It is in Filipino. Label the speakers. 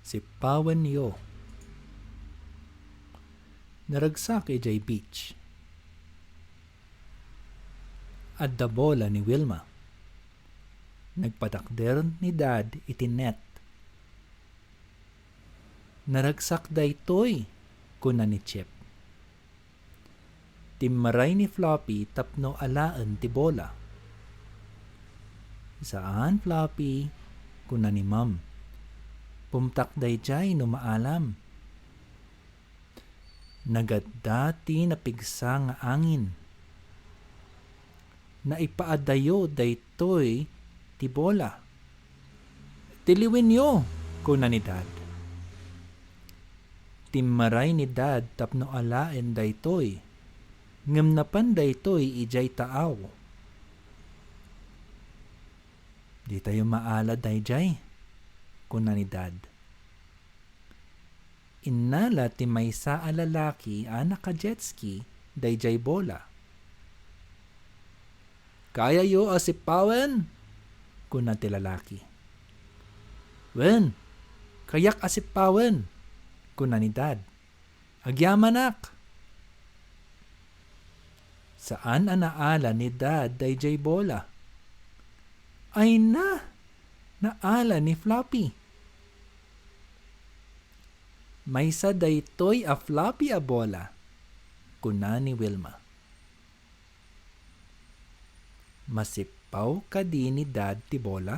Speaker 1: Sipawan niyo. Naragsak ijay beach. At da bola ni Wilma. Nagpatakder ni Dad iti net. Naragsak daytoy, kuna ni Chip. Timmaray ni Floppy tapno alaan ti bola. Saan, Floppy? Kuna ni Ma'am. Pumtak dayjay no maalam. Nagadati napigsa nga angin. Naipaadayo daytoy ti bola. Tiliwin yo, kuna ni Dad. Timmaray ni Dad tapno alaen daytoy. Ngem napan daytoy ijay taaw. Di tayo maala dayjay, kuna ni Dad. Innala ti maysa a lalaki a naka-jetski dayjay bola. Kaya yo asipawen? Kuna ti lalaki. Wen, kayak asipawen? Kuna ni Dad. Agyamanak. Saan anaala ni Dad dayjay bola? Ay naala ni Floppy. Maysa daytoy a Floppy a bola, kuna ni Wilma. Masipaw kadi ni Dad ti bola?